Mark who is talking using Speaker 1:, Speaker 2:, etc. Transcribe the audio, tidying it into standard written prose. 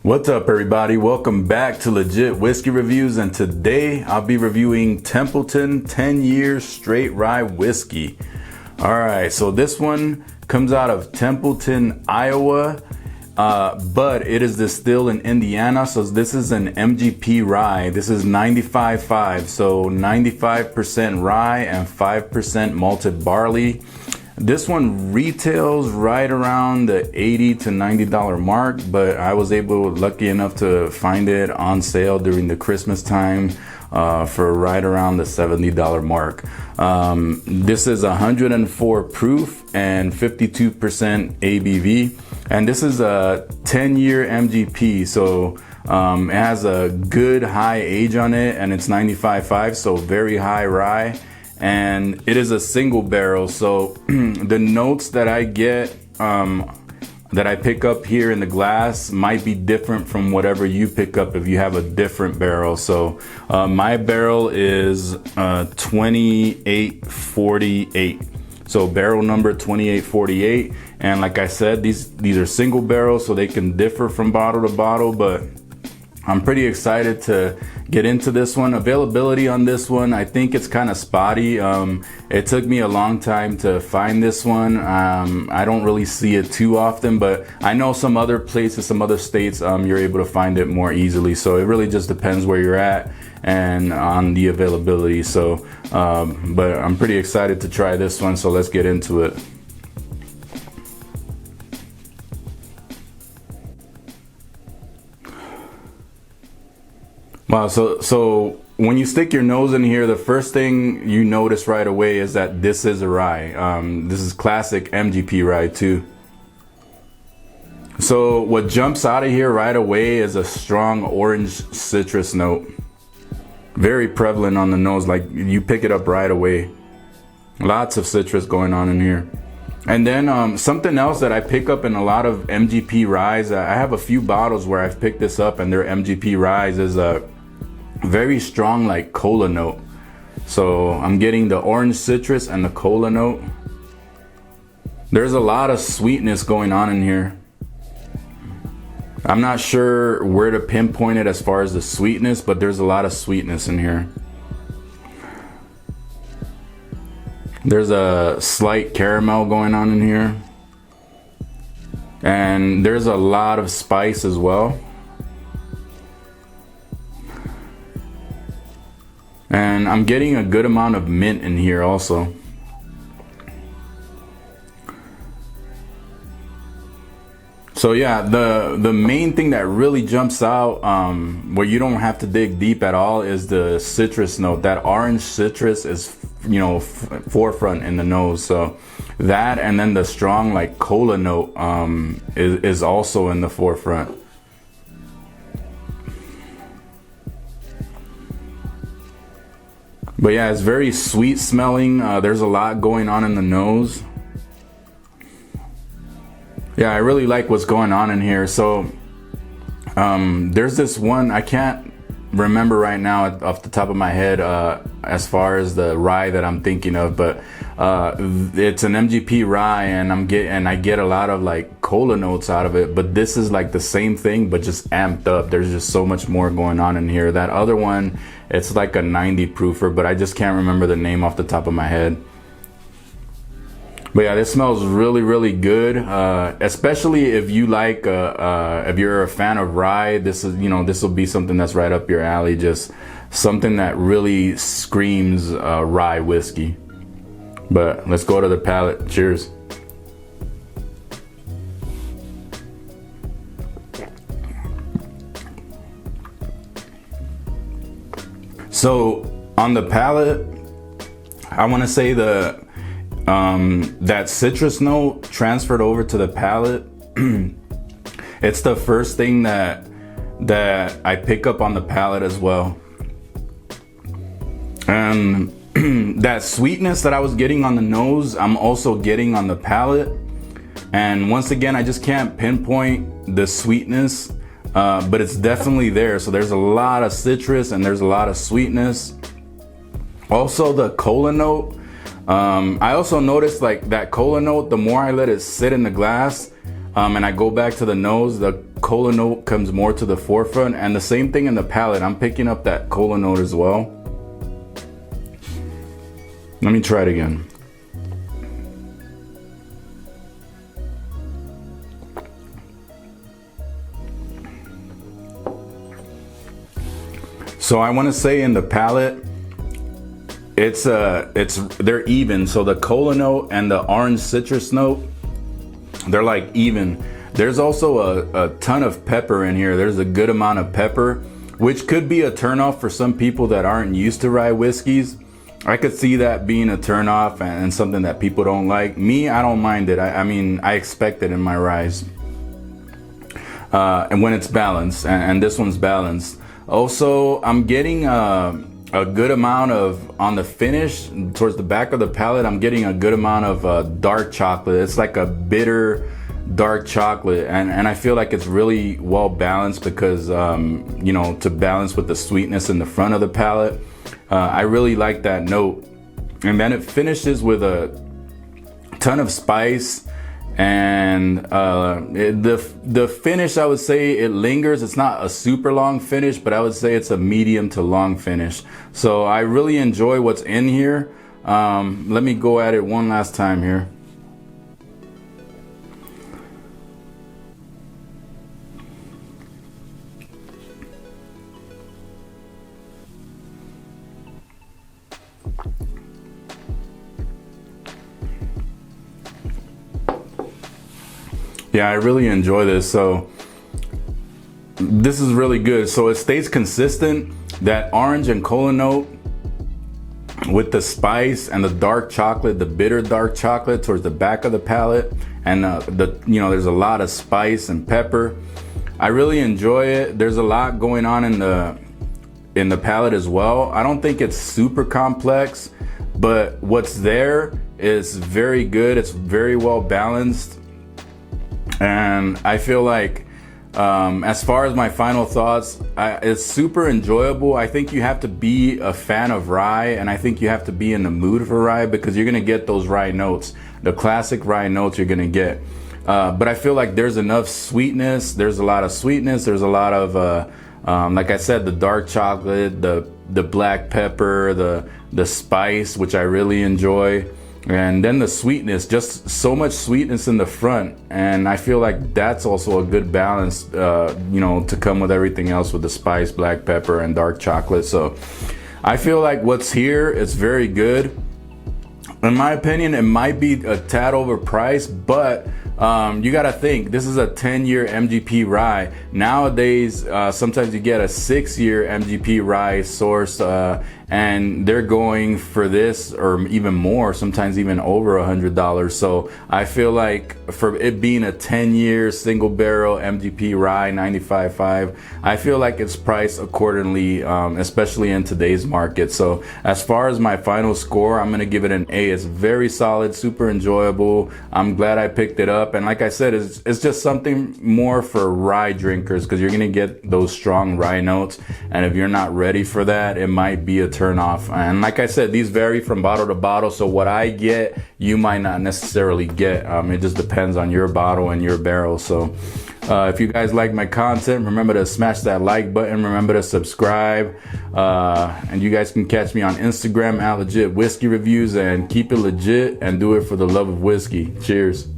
Speaker 1: What's up, everybody? Welcome back to Legit Whiskey Reviews, and today I'll be reviewing Templeton 10 Year Straight Rye Whiskey. Alright, so this one comes out of Templeton, Iowa, but it is distilled in Indiana, so this is an MGP rye. This is 95.5, so 95% rye and 5% malted barley. This one retails right around the $80 to $90 mark, but I was lucky enough to find it on sale during the Christmas time for right around the $70 mark. This is 104 proof and 52% ABV, and this is a 10-year MGP, so it has a good high age on it, and it's 95.5, so very high rye. And it is a single barrel, so the notes that I get that I pick up here in the glass might be different from whatever you pick up if you have a different barrel. So my barrel is 2848, so barrel number 2848. And like I said, these are single barrels, so they can differ from bottle to bottle, but I'm pretty excited to get into this one. Availability on this one, I think it's kind of spotty. It took me a long time to find this one. I don't really see it too often, but I know some other places, some other states, you're able to find it more easily. So it really just depends where you're at and on the availability. So, but I'm pretty excited to try this one, so let's get into it. Wow, so when you stick your nose in here, the first thing you notice right away is that this is a rye. This is classic MGP rye too. So what jumps out of here right away is a strong orange citrus note. Very prevalent on the nose, like you pick it up right away. Lots of citrus going on in here. And then something else that I pick up in a lot of MGP ryes, I have a few bottles where I've picked this up and they're MGP ryes, is a very strong like cola note. So I'm getting the orange citrus and the cola note. There's a lot of sweetness going on in here. I'm not sure where to pinpoint it as far as the sweetness, but there's a lot of sweetness in here. There's a slight caramel going on in here, and there's a lot of spice as well. And I'm getting a good amount of mint in here also. So yeah, the main thing that really jumps out, where you don't have to dig deep at all, is the citrus note. That orange citrus is, you know, forefront in the nose. So that, and then the strong like cola note is also in the forefront. But yeah, it's very sweet smelling. There's a lot going on in the nose. Yeah, I really like what's going on in here. So there's this one, I can't remember right now off the top of my head as far as the rye that I'm thinking of, but it's an MGP rye, and I get a lot of like cola notes out of it, but this is like the same thing but just amped up. There's just so much more going on in here. That other one, it's like a 90 proofer, but I just can't remember the name off the top of my head. But yeah, this smells really, really good, especially if you like, if you're a fan of rye. This is, you know, this will be something that's right up your alley. Just something that really screams rye whiskey. But let's go to the palate. Cheers. So on the palate, I want to say that citrus note transferred over to the palate. It's the first thing that I pick up on the palate as well. And that sweetness that I was getting on the nose, I'm also getting on the palate. And once again, I just can't pinpoint the sweetness, but it's definitely there. So there's a lot of citrus and there's a lot of sweetness. Also the cola note, I also noticed like that cola note, the more I let it sit in the glass, and I go back to the nose, the cola note comes more to the forefront, and the same thing in the palate. I'm picking up that cola note as well. Let me try it again. So I want to say in the palate, they're even. So the cola note and the orange citrus note, they're like even. There's also a ton of pepper in here. There's a good amount of pepper, which could be a turnoff for some people that aren't used to rye whiskeys. I could see that being a turnoff and something that people don't like. Me, I don't mind it. I mean, I expect it in my ryes. And when it's balanced, and this one's balanced. Also, I'm getting a good amount of, on the finish, towards the back of the palate, I'm getting a good amount of dark chocolate. It's like a bitter dark chocolate, and I feel like it's really well balanced because, you know, to balance with the sweetness in the front of the palate. I really like that note. And then it finishes with a ton of spice. And the finish, I would say it lingers. It's not a super long finish, but I would say it's a medium to long finish. So I really enjoy what's in here. Let me go at it one last time here. Yeah, I really enjoy this. So this is really good. So it stays consistent, that orange and cola note with the spice and the dark chocolate, the bitter dark chocolate towards the back of the palate, and there's a lot of spice and pepper. I really enjoy it. There's a lot going on in the palate as well. I don't think it's super complex, but what's there is very good. It's very well balanced. And I feel like, as far as my final thoughts, it's super enjoyable. I think you have to be a fan of rye, and I think you have to be in the mood for rye, because you're gonna get those rye notes, the classic rye notes you're gonna get. But I feel like there's enough sweetness. There's a lot of sweetness. There's a lot of, like I said, the dark chocolate, the black pepper, the spice, which I really enjoy. And then the sweetness, just so much sweetness in the front. And I feel like that's also a good balance, to come with everything else with the spice, black pepper, and dark chocolate. So I feel like what's here is very good. In my opinion, it might be a tad overpriced, but you got to think, this is a 10-year MGP rye. Nowadays, sometimes you get a 6-year MGP rye source, and they're going for this or even more, sometimes even over $100. So I feel like for it being a 10-year single barrel MGP rye 95.5, I feel like it's priced accordingly, especially in today's market. So as far as my final score, I'm going to give it an A. It's very solid, super enjoyable. I'm glad I picked it up. And like I said, it's just something more for rye drinkers, because you're going to get those strong rye notes. And if you're not ready for that, it might be a turn off. And like I said, these vary from bottle to bottle. So what I get, you might not necessarily get. It just depends on your bottle and your barrel. So if you guys like my content, remember to smash that like button. Remember to subscribe. And you guys can catch me on Instagram at Legit Whiskey Reviews, and keep it legit and do it for the love of whiskey. Cheers.